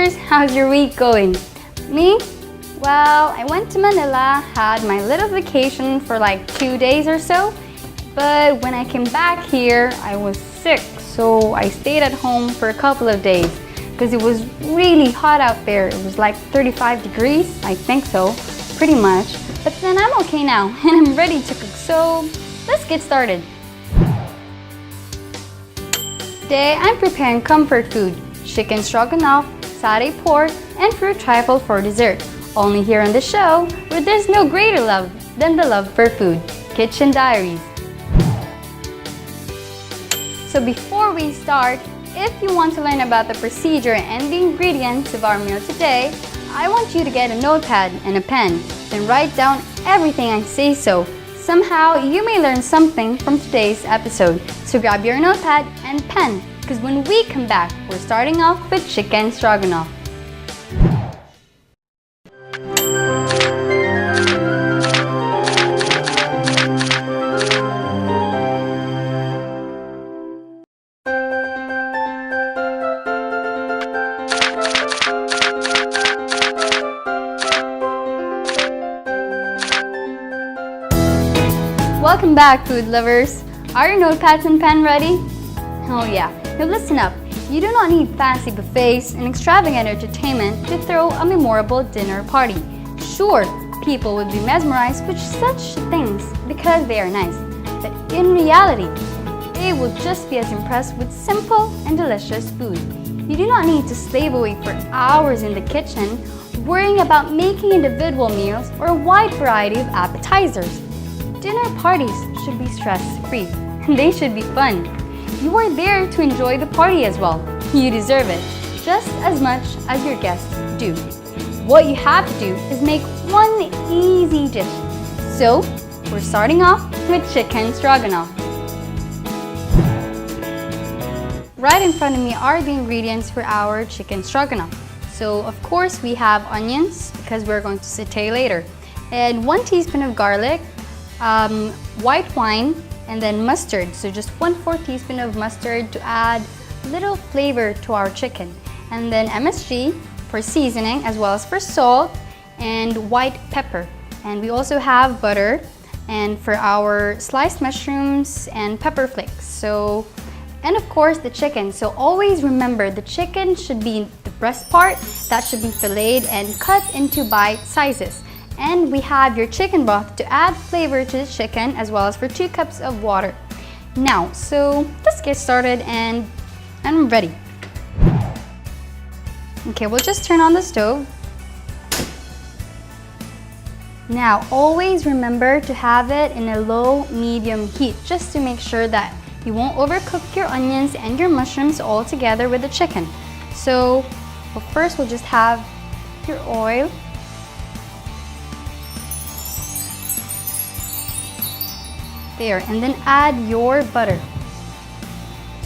lovers, how's your week going? Me? Well, I went to Manila, had my little vacation for like 2 days or so, but when I came back here, I was sick, so I stayed at home for a couple of days because it was really hot out there. It was like 35 degrees, I think so, pretty much. But then I'm okay now and I'm ready to cook, so let's get started. Today I'm preparing comfort food, chicken stroganoff, satay pork, and fruit trifle for dessert. Only here on the show, where there's no greater love than the love for food. Kitchen Diaries. So before we start, if you want to learn about the procedure and the ingredients of our meal today, I want you to get a notepad and a pen and write down everything I say so. Somehow you may learn something from today's episode. So grab your notepad and pen, because when we come back, we're starting off with chicken stroganoff. Welcome back, food lovers! Are your notepads and pen ready? Oh yeah, now listen up. You do not need fancy buffets and extravagant entertainment to throw a memorable dinner party. Sure, people would be mesmerized with such things because they are nice, but in reality, they will just be as impressed with simple and delicious food. You do not need to slave away for hours in the kitchen worrying about making individual meals or a wide variety of appetizers. Dinner parties should be stress-free, and they should be fun. You are there to enjoy the party as well. You deserve it, just as much as your guests do. What you have to do is make one easy dish. So, we're starting off with chicken stroganoff. Right in front of me are the ingredients for our chicken stroganoff. So, of course, we have onions, because we're going to saute later, and 1 teaspoon of garlic, white wine, and then mustard. So just 1/4 teaspoon of mustard to add little flavor to our chicken. And then MSG for seasoning as well as for salt, and white pepper. And we also have butter and for our sliced mushrooms and pepper flakes. So, and of course the chicken. So always remember, the chicken should be the breast part, that should be filleted and cut into bite sizes. And we have your chicken broth to add flavor to the chicken, as well as for 2 cups of water. Now, so let's get started, and I'm ready. Okay, we'll just turn on the stove. Now, always remember to have it in a low-medium heat, just to make sure that you won't overcook your onions and your mushrooms all together with the chicken. So, well, first we'll just have your oil. There, and then add your butter.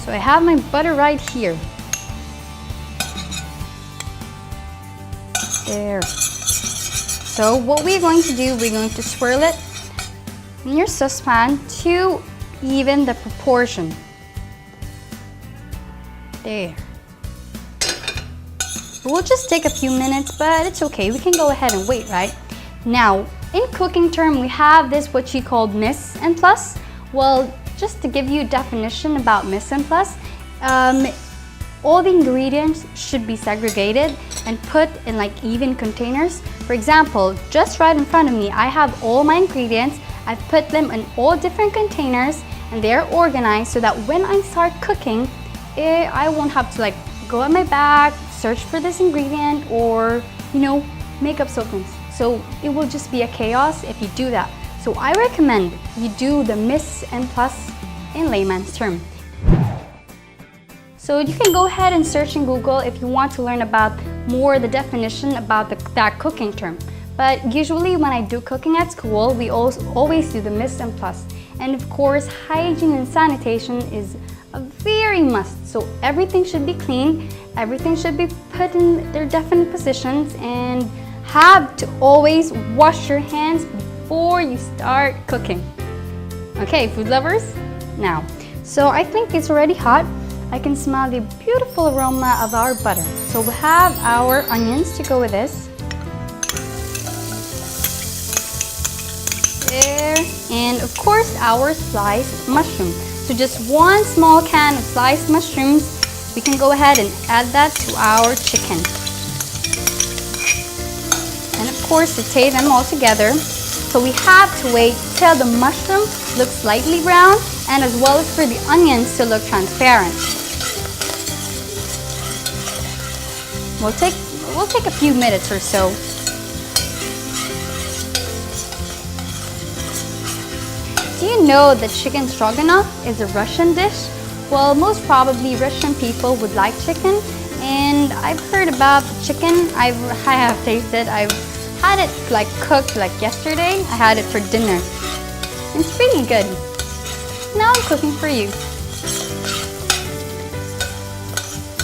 So I have my butter right here. There. So what we're going to do, we're going to swirl it in your saucepan to even the proportion. There. It will just take a few minutes, but it's okay. We can go ahead and wait, right? Now, in cooking term, we have this what you call mise en place. Well, just to give you a definition about mise en place, all the ingredients should be segregated and put in like even containers. For example, just right in front of me, I have all my ingredients. I've put them in all different containers and they're organized so that when I start cooking, I won't have to like go at my bag, search for this ingredient, or make up something. So it will just be a chaos if you do that. So I recommend you do the mise en place in layman's term. So you can go ahead and search in Google if you want to learn about more the definition about that cooking term. But usually when I do cooking at school, we always do the mise en place. And of course, hygiene and sanitation is a very must. So everything should be clean, everything should be put in their definite positions, and have to always wash your hands before you start cooking. Okay, food lovers? Now, so I think it's already hot. I can smell the beautiful aroma of our butter. So we'll have our onions to go with this. There, and of course our sliced mushroom. So just one small can of sliced mushrooms. We can go ahead and add that to our chicken. And of course saute them all together. So we have to wait till the mushroom looks lightly brown, and as well as for the onions to look transparent. We'll take a few minutes or so. Do you know that chicken stroganoff is a Russian dish? Well, most probably Russian people would like chicken, and I've heard about the chicken. I have tasted. I've had it like cooked like yesterday. I had it for dinner. It's pretty good. Now I'm cooking for you.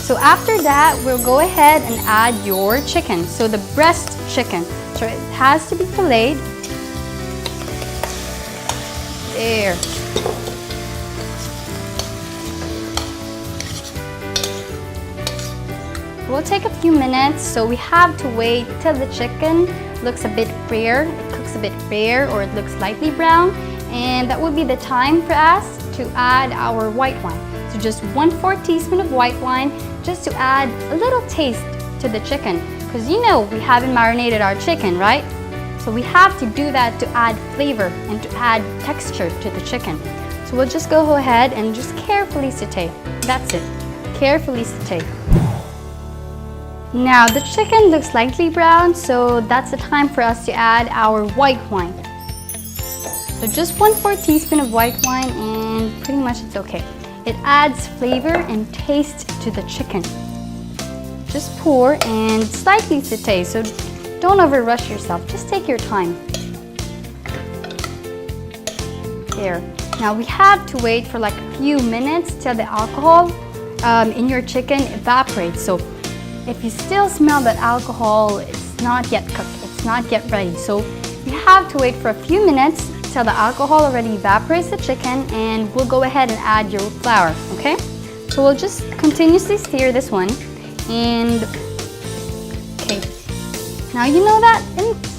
So after that, we'll go ahead and add your chicken. So the breast chicken. So it has to be filleted. There. We'll take a few minutes, so we have to wait till the chicken looks a bit rare. It cooks a bit rare, or it looks lightly brown, and that would be the time for us to add our white wine. So just 1/4 teaspoon of white wine, just to add a little taste to the chicken, because you know we haven't marinated our chicken, right? So we have to do that to add flavor and to add texture to the chicken. So we'll just go ahead and just carefully saute. That's it. Carefully saute. Now the chicken looks lightly brown, so that's the time for us to add our white wine. So just 1/4 teaspoon of white wine, and pretty much it's okay. It adds flavor and taste to the chicken. Just pour and slightly saute, so don't over-rush yourself. Just take your time. There. Now we have to wait for like a few minutes till the alcohol in your chicken evaporates. So if you still smell that alcohol, it's not yet cooked, it's not yet ready. So you have to wait for a few minutes till the alcohol already evaporates the chicken, and we'll go ahead and add your flour, okay? So we'll just continuously stir this one, and okay. Now you know that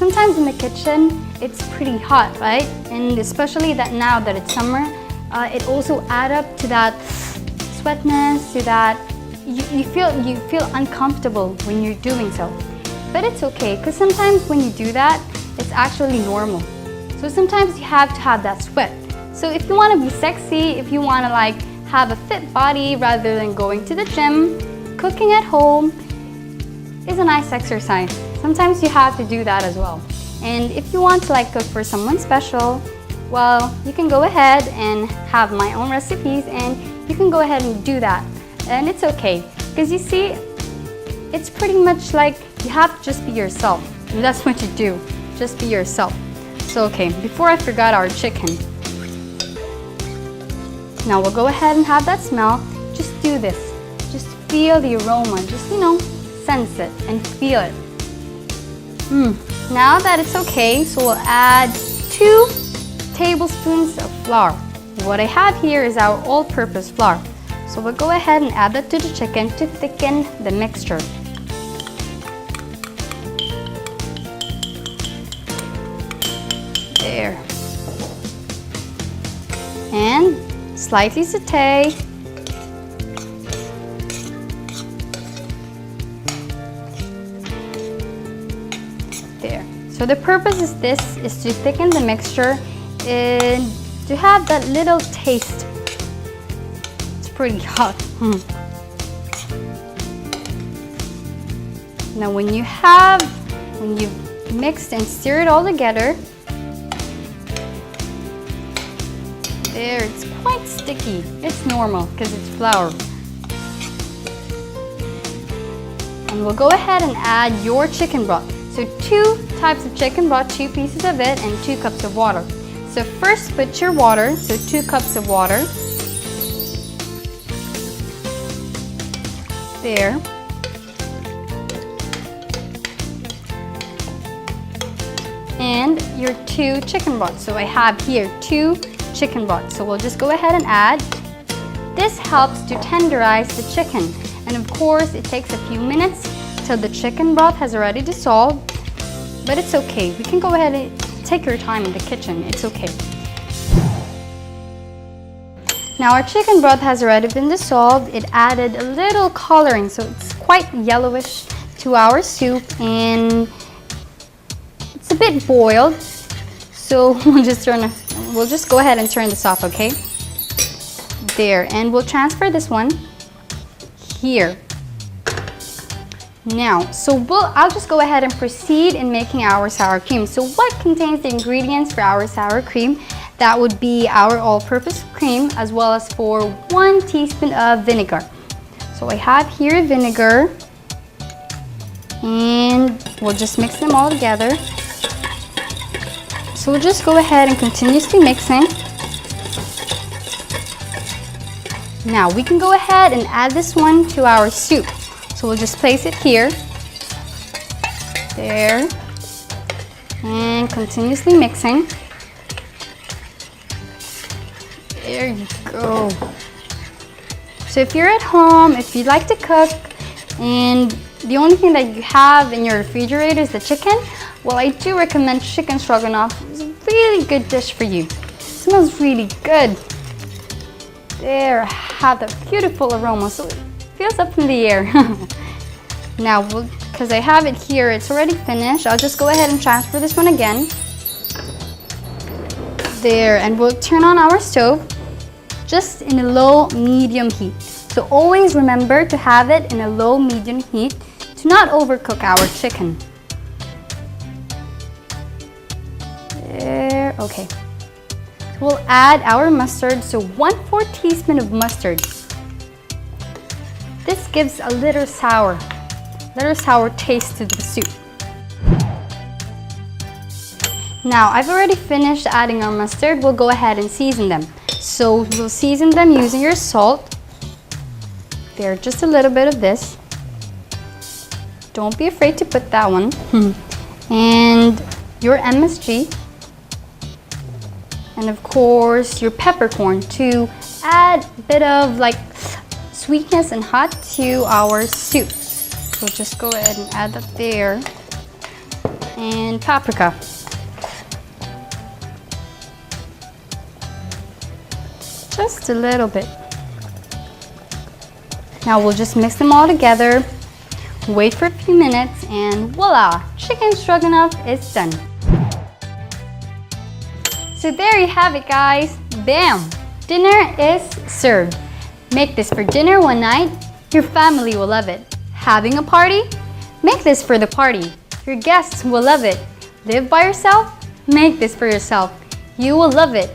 sometimes in the kitchen, it's pretty hot, right? And especially that now that it's summer, it also adds up to that sweatness, to that you feel uncomfortable when you're doing so. But it's okay, because sometimes when you do that, it's actually normal. So sometimes you have to have that sweat. So if you want to be sexy, if you want to like have a fit body rather than going to the gym, cooking at home is a nice exercise. Sometimes you have to do that as well. And if you want to like cook for someone special, well, you can go ahead and have my own recipes, and you can go ahead and do that. And it's okay, because you see, it's pretty much like you have to just be yourself. And that's what you do, just be yourself. So okay, before I forgot our chicken. Now we'll go ahead and have that smell. Just do this. Just feel the aroma. Just, you know, sense it and feel it. Now that it's okay, so we'll add 2 tablespoons of flour. What I have here is our all-purpose flour. So we'll go ahead and add that to the chicken to thicken the mixture. There. And slightly saute. There. So the purpose is to thicken the mixture and to have that little taste. Pretty hot. Now when you've mixed and stirred it all together, there, it's quite sticky. It's normal because it's flour. And we'll go ahead and add your chicken broth. So 2 types of chicken broth, 2 pieces of it, and 2 cups of water. So first put your water, so 2 cups of water. There. And your 2 chicken broths. So I have here 2 chicken broths. So we'll just go ahead and add This helps to tenderize the chicken. And of course, it takes a few minutes till the chicken broth has already dissolved. But it's okay. We can go ahead and take your time in the kitchen. It's okay. Now our chicken broth has already been dissolved. It added a little coloring, so it's quite yellowish to our soup, and it's a bit boiled. So we'll just go ahead and turn this off, okay? There, and we'll transfer this one here. Now, I'll just go ahead and proceed in making our sour cream. So what contains the ingredients for our sour cream? That would be our all-purpose cream, as well as 1 teaspoon of vinegar. So I have here vinegar, and we'll just mix them all together. So we'll just go ahead and continuously mixing. Now we can go ahead and add this one to our soup. So we'll just place it here, there, and continuously mixing. There you go. So if you're at home, if you like to cook, and the only thing that you have in your refrigerator is the chicken, well, I do recommend chicken stroganoff. It's a really good dish for you. It smells really good. There, I have that beautiful aroma, so it feels up in the air. Now, because I have it here, it's already finished. I'll just go ahead and transfer this one again. There, and we'll turn on our stove just in a low-medium heat. So always remember to have it in a low-medium heat to not overcook our chicken. There, okay. So we'll add our mustard, so 1/4 teaspoon of mustard. This gives a little sour taste to the soup. Now, I've already finished adding our mustard. We'll go ahead and season them. So we'll season them using your salt. There, just a little bit of this. Don't be afraid to put that one. And your MSG. And of course, your peppercorn to add a bit of like sweetness and hot to our soup. So just go ahead and add that there. And paprika. Just a little bit. Now we'll just mix them all together, wait for a few minutes, and voila! Chicken stroganoff is done. So there you have it, guys. Bam! Dinner is served. Make this for dinner one night. Your family will love it. Having a party? Make this for the party. Your guests will love it. Live by yourself? Make this for yourself. You will love it.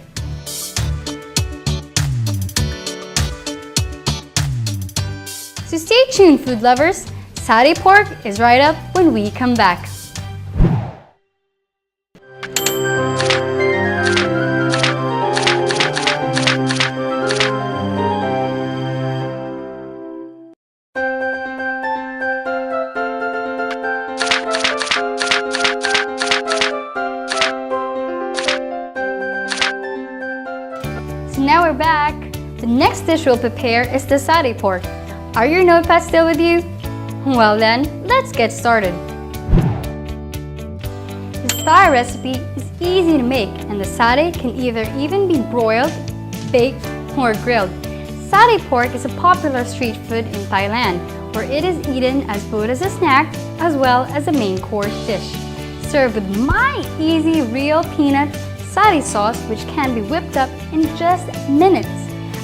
So stay tuned, food lovers. Satay pork is right up when we come back. So now we're back. The next dish we'll prepare is the satay pork. Are your notepads still with you? Well then, let's get started. The satay recipe is easy to make, and the satay can either even be broiled, baked, or grilled. Satay pork is a popular street food in Thailand, where it is eaten as both as a snack as well as a main course dish. Served with my easy real peanut satay sauce, which can be whipped up in just minutes.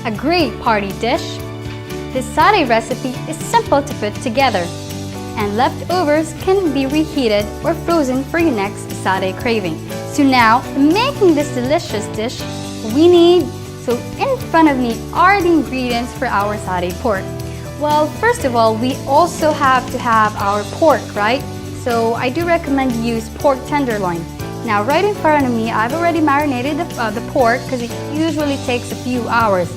A great party dish. This satay recipe is simple to put together, and leftovers can be reheated or frozen for your next satay craving. So now, making this delicious dish, so in front of me are the ingredients for our satay pork. Well, first of all, we also have to have our pork, right? So I do recommend you use pork tenderloin. Now, right in front of me, I've already marinated the pork because it usually takes a few hours.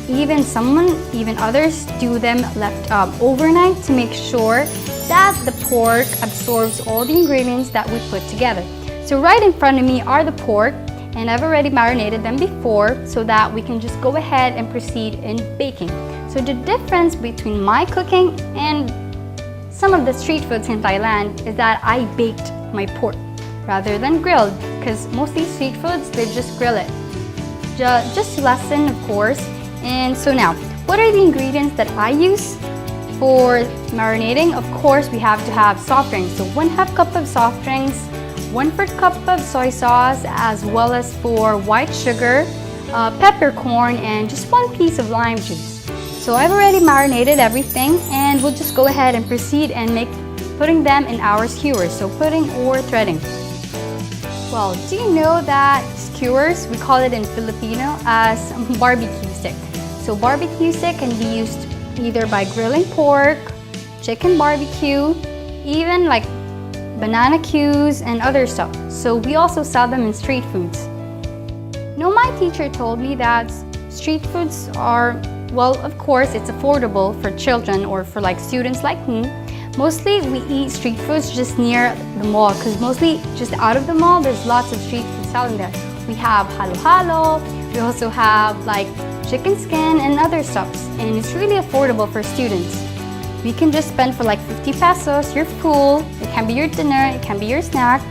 Even others do them left overnight to make sure that the pork absorbs all the ingredients that we put together. So right in front of me are the pork, and I've already marinated them before so that we can just go ahead and proceed in baking. So the difference between my cooking and some of the street foods in Thailand is that I baked my pork rather than grilled, because mostly street foods, they just grill it. Just to lessen, of course. And so now, what are the ingredients that I use for marinating? Of course, we have to have soft drinks. So 1/2 cup of soft drinks, 1/4 cup of soy sauce, as well as for white sugar, peppercorn, and just 1 piece of lime juice. So I've already marinated everything, and we'll just go ahead and proceed and putting them in our skewers. So putting or threading. Well, do you know that skewers, we call it in Filipino as barbecue stick. So barbecue stick can be used either by grilling pork, chicken barbecue, even like banana cues and other stuff. So we also sell them in street foods. You know, my teacher told me that street foods are, well, of course, it's affordable for children or for like students like me. Mostly we eat street foods just near the mall, because mostly just out of the mall there's lots of street food selling there. We have halo-halo, we also have like chicken skin and other stuffs, and it's really affordable for students. You can just spend for like 50 pesos, you're full. It can be your dinner, it can be your snack.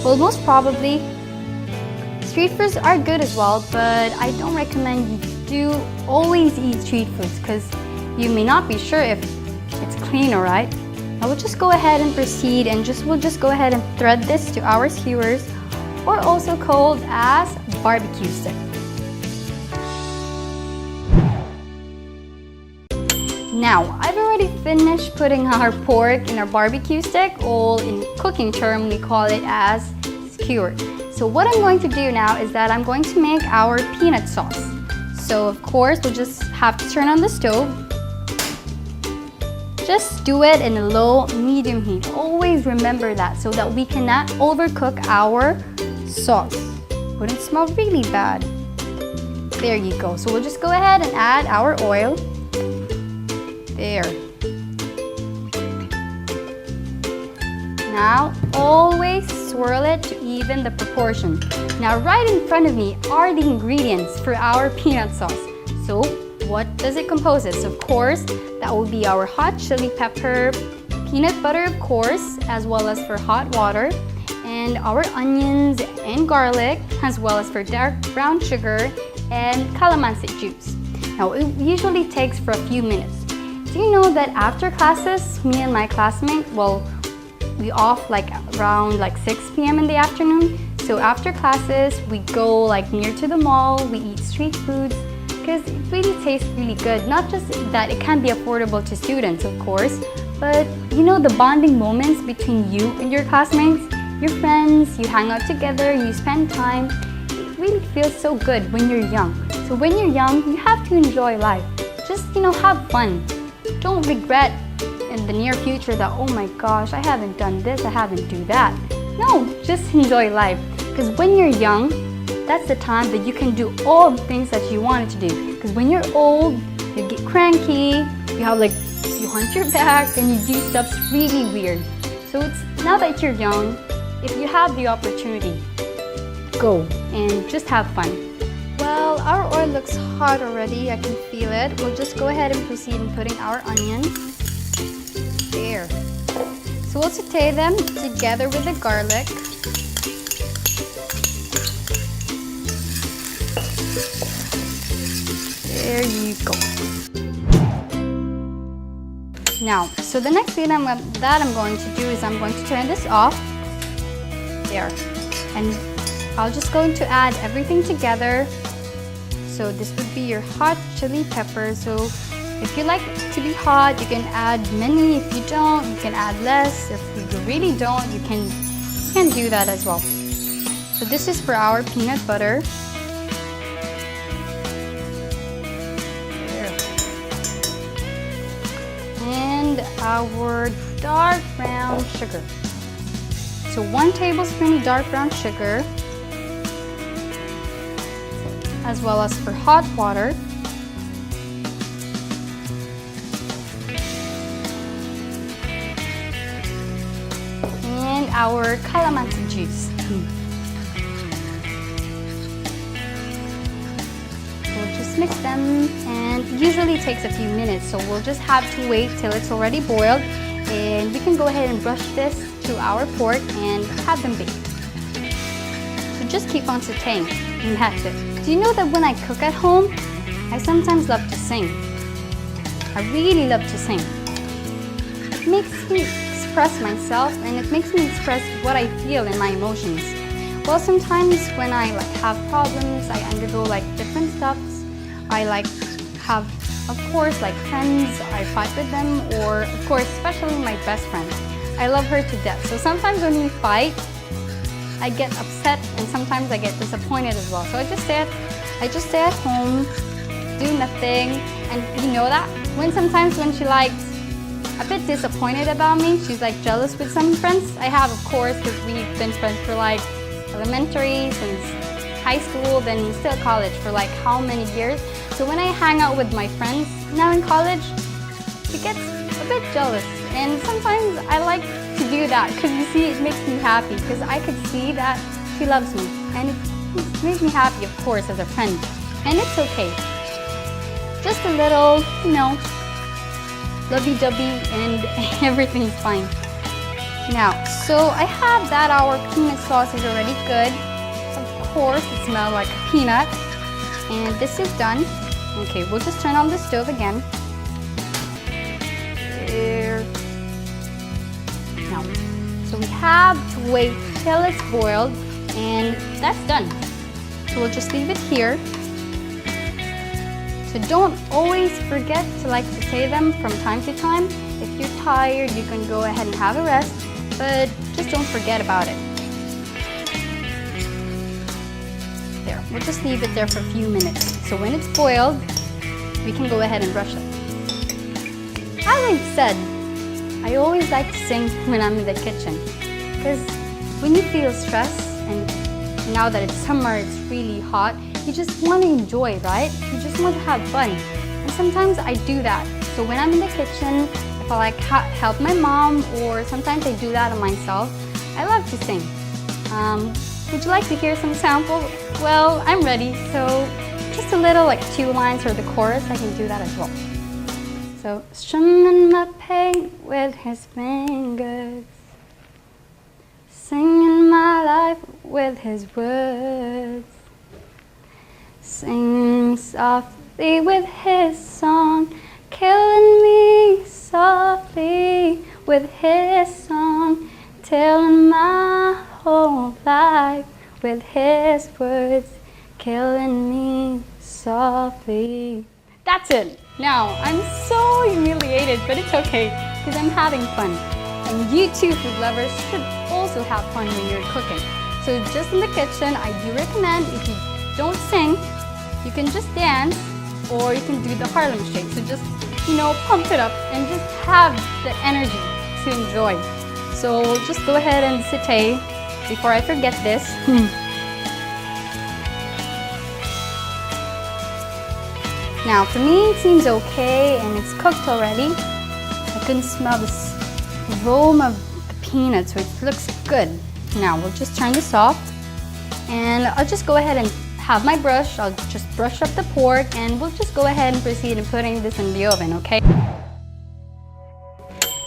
Well, most probably street foods are good as well, but I don't recommend you do always eat street foods, because you may not be sure if it's clean, alright? I will just go ahead and proceed, and we'll just go ahead and thread this to our skewers, or also called as barbecue stick. Now, I've already finished putting our pork in our barbecue stick, or in cooking term we call it as skewer. So what I'm going to do now is that I'm going to make our peanut sauce. So of course we'll just have to turn on the stove. Just do it in a low, medium heat. Always remember that, so that we cannot overcook our sauce. Wouldn't smell really bad. There you go. So we'll just go ahead and add our oil. There. Now, always swirl it to even the proportion. Now, right in front of me are the ingredients for our peanut sauce. So, what does it compose of? So, of course, that will be our hot chili pepper, peanut butter, of course, as well as for hot water, and our onions and garlic, as well as for dark brown sugar and calamansi juice. Now, it usually takes for a few minutes. Do you know that after classes, me and my classmate, well, we off like around like 6 p.m. in the afternoon. So after classes, we go like near to the mall, we eat street foods, because it really tastes really good. Not just that it can be affordable to students, of course, but you know, the bonding moments between you and your classmates, your friends, you hang out together, you spend time. It really feels so good when you're young. So when you're young, you have to enjoy life. Just, you know, have fun. Don't regret in the near future that, oh my gosh, I haven't done this, I haven't do that. No, just enjoy life. Because when you're young, that's the time that you can do all the things that you wanted to do. Because when you're old, you get cranky, you have like, you hunt your back and you do stuff really weird. So it's now that you're young, if you have the opportunity, go and just have fun. Well, our oil looks hot already, I can feel it. We'll just go ahead and proceed in putting our onions. There. So we'll saute them together with the garlic. There you go. Now, so the next thing that I'm going to do is I'm going to turn this off. There. And I'll just going to add everything together. So this would be your hot chili pepper. So if you like it to be hot, you can add many. If you don't, you can add less. If you really don't, you can do that as well. So this is for our peanut butter. There. And our dark brown sugar. So 1 tablespoon dark brown sugar, as well as for hot water. And our calamansi juice. just mix them, and usually it takes a few minutes, so we'll just have to wait till it's already boiled, and we can go ahead and brush this to our pork and have them baked. So just keep on sauteing, and that's it. Do you know that when I cook at home, I sometimes love to sing? I really love to sing. It makes me express myself, and it makes me express what I feel and my emotions. Well, sometimes when I have problems, I undergo different stuffs. I have, of course, friends, I fight with them, or of course, especially my best friend. I love her to death. So sometimes when we fight, I get upset, and sometimes I get disappointed as well. So I just stay at home, do nothing, and you know that sometimes when she a bit disappointed about me, she's jealous with some friends I have, of course, because we've been friends for elementary, since high school, then still college for how many years. So when I hang out with my friends now in college, she gets a bit jealous, and sometimes I like to do that because you see, it makes me happy because I could see that she loves me, and it makes me happy, of course, as a friend, and it's okay. Just a little, lovey-dovey, and everything's fine. Now, so I have that our peanut sauce is already good. Of course, it smells like a peanut. And this is done. Okay, we'll just turn on the stove again. There. Now, so we have to wait till it's boiled, and that's done. So we'll just leave it here. So don't always forget to saute them from time to time. If you're tired, you can go ahead and have a rest, but just don't forget about it. There, we'll just leave it there for a few minutes. So when it's boiled, we can go ahead and brush it. As I said, I always like to sing when I'm in the kitchen, because when you feel stress, and now that it's summer, it's really hot, you just want to enjoy, right? You just want to have fun. And sometimes I do that. So when I'm in the kitchen, if I help my mom, or sometimes I do that on myself, I love to sing. Would you like to hear some sample? Well, I'm ready. So just a little 2 lines or the chorus, I can do that as well. So, strumming my pain with his fingers, singing my life with his words, singing softly with his song, killing me softly with his song, telling my whole life with his words, killing me softly. That's it. Now, I'm so humiliated, but it's okay, because I'm having fun. And you too, food lovers, should also have fun when you're cooking. So just in the kitchen, I do recommend, if you don't sing, you can just dance, or you can do the Harlem Shake. So just, pump it up and just have the energy to enjoy. So just go ahead and saute before I forget this. Now, for me, it seems okay, and it's cooked already. I can smell this aroma of the peanuts, so it looks good. Now, we'll just turn this off, and I'll just go ahead and have my brush. I'll just brush up the pork, and we'll just go ahead and proceed in putting this in the oven, okay?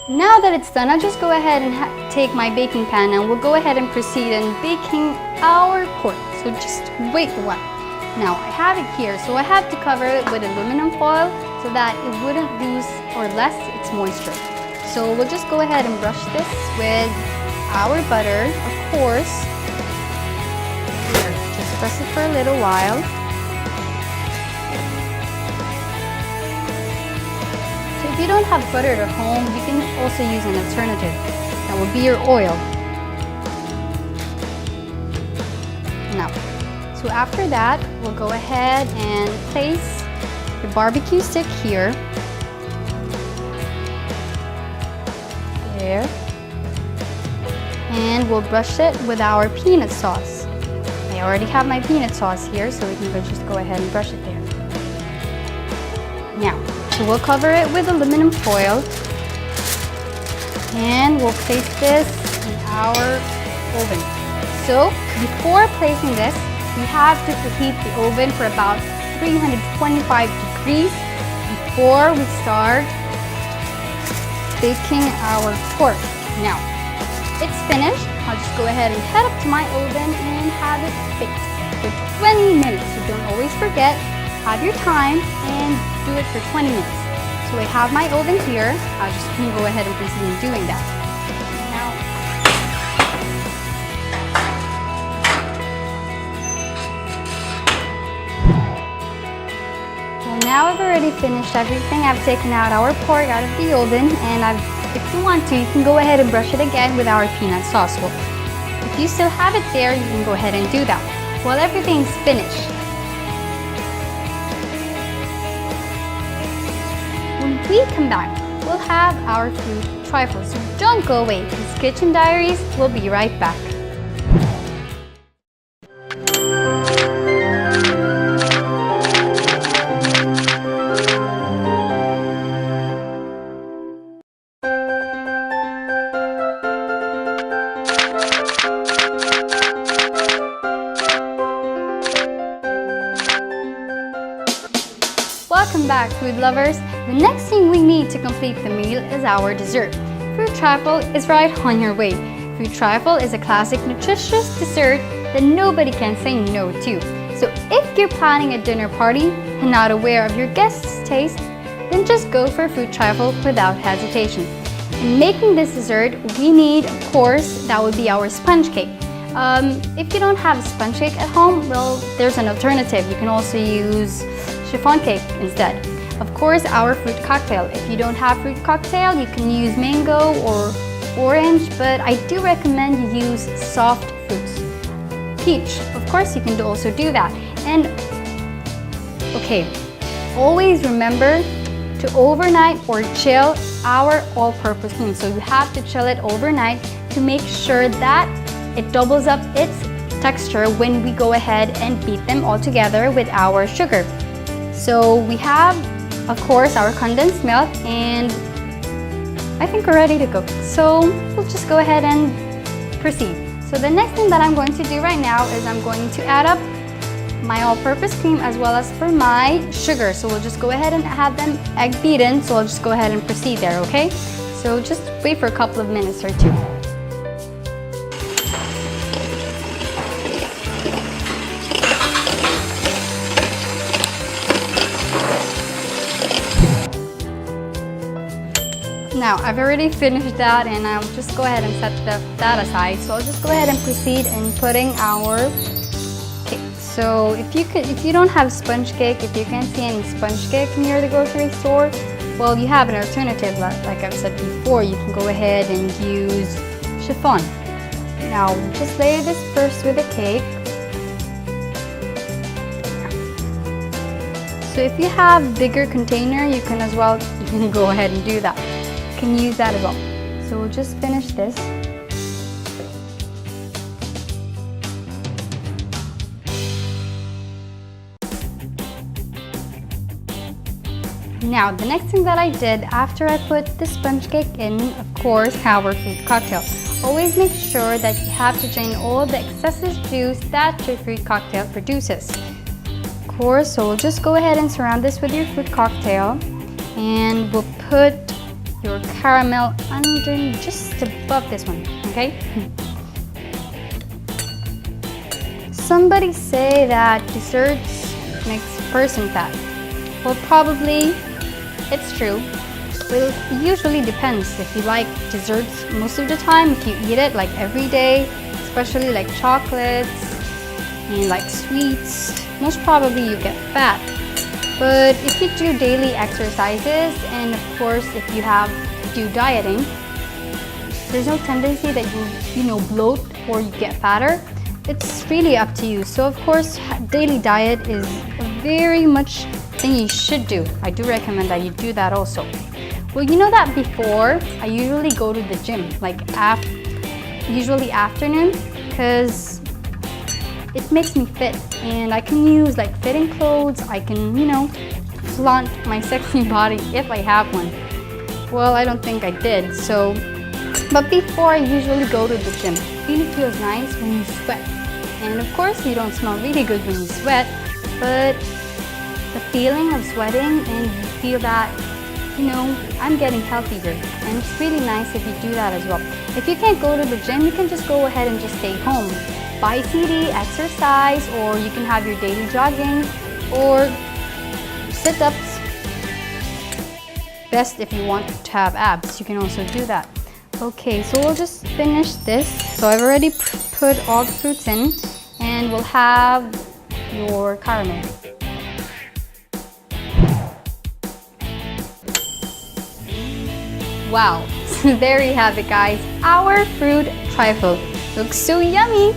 Now that it's done, I'll just go ahead and take my baking pan, and we'll go ahead and proceed in baking our pork. So just wait a while. Now I have it here, so I have to cover it with aluminum foil so that it wouldn't lose or less its moisture. So we'll just go ahead and brush this with our butter, of course. Here, just press it for a little while. So if you don't have butter at home, you can also use an alternative. That will be your oil. Now, so after that, we'll go ahead and place the barbecue stick here. There. And we'll brush it with our peanut sauce. I already have my peanut sauce here, so we can just go ahead and brush it there. Now, so we'll cover it with aluminum foil. And we'll place this in our oven. So, before placing this, we have to preheat the oven for about 325 degrees before we start baking our pork. Now, it's finished. I'll just go ahead and head up to my oven and have it baked for 20 minutes. So don't always forget, have your time and do it for 20 minutes. So I have my oven here. I'll just go ahead and proceed in doing that. Now I've already finished everything. I've taken out our pork out of the oven, and if you want to, you can go ahead and brush it again with our peanut sauce. Well, if you still have it there, you can go ahead and do that. Well, everything's finished. When we come back, we'll have our fruit trifles. So don't go away. These Kitchen Diaries will be right back. Welcome back, food lovers. The next thing we need to complete the meal is our dessert. Fruit trifle is right on your way. Fruit trifle is a classic nutritious dessert that nobody can say no to. So if you're planning a dinner party and not aware of your guests' taste, then just go for fruit trifle without hesitation. In making this dessert, we need, of course, that would be our sponge cake. If you don't have a sponge cake at home, well, there's an alternative. You can also use chiffon cake instead. Of course, our fruit cocktail. If you don't have fruit cocktail, you can use mango or orange, but I do recommend you use soft fruits. Peach, of course, you can also do that. And okay, always remember to overnight or chill our all-purpose cream. So you have to chill it overnight to make sure that it doubles up its texture when we go ahead and beat them all together with our sugar. So we have, of course, our condensed milk, and I think we're ready to cook. So we'll just go ahead and proceed. So the next thing that I'm going to do right now is I'm going to add up my all-purpose cream as well as for my sugar. So we'll just go ahead and have them egg beaten. So I'll just go ahead and proceed there, okay? So just wait for a couple of minutes or two. Now, I've already finished that, and I'll just go ahead and set that aside. So I'll just go ahead and proceed in putting our cake. So if you don't have sponge cake, if you can't see any sponge cake near the grocery store, well, you have an alternative. Like I've said before, you can go ahead and use chiffon. Now, just layer this first with the cake. So if you have bigger container, you can go ahead and do that. Can use that as well. So we'll just finish this. Now, the next thing that I did after I put the sponge cake in, of course, our fruit cocktail. Always make sure that you have to drain all the excessive juice that your fruit cocktail produces. Of course, so we'll just go ahead and surround this with your fruit cocktail, and we'll put your caramel under just above this one, okay? Somebody say that desserts makes a person fat. Well, probably it's true. Well, it usually depends. If you like desserts most of the time, if you eat it like every day, especially like chocolates and like sweets, most probably you get fat. But if you do daily exercises, and of course if you do dieting, there's no tendency that you bloat or you get fatter. It's really up to you. So of course, daily diet is very much thing you should do. I do recommend that you do that also. Well, you know that before, I usually go to the gym, like usually afternoon, because it makes me fit, and I can use like fitting clothes. I can, flaunt my sexy body if I have one. Well, I don't think I did. So, but before I usually go to the gym. It really feels nice when you sweat. And of course, you don't smell really good when you sweat, but the feeling of sweating and you feel that, you know, I'm getting healthier. And it's really nice if you do that as well. If you can't go to the gym, you can just go ahead and just stay home. Buy CD, exercise, or you can have your daily jogging or sit-ups. Best if you want to have abs, you can also do that. Okay, so we'll just finish this. So I've already put all the fruits in, and we'll have your caramel. Wow, so there you have it guys, our fruit trifle. Looks so yummy!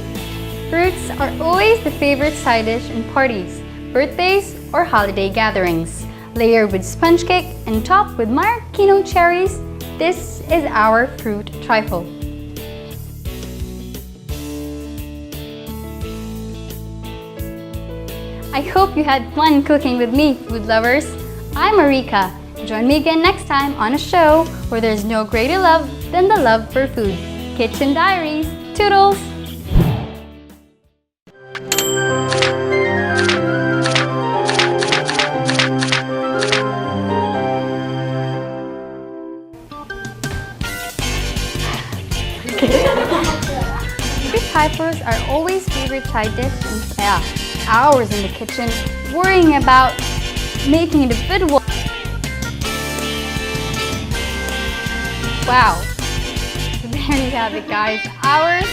Fruits are always the favorite side dish in parties, birthdays, or holiday gatherings. Layered with sponge cake and topped with maraschino cherries, this is our fruit trifle. I hope you had fun cooking with me, food lovers. I'm Marika. Join me again next time on a show where there's no greater love than the love for food. Kitchen Diaries. Toodles! Fruit trifles are always favorite side dish and hours in the kitchen worrying about making individual. Wow. So there you have it guys. Hours.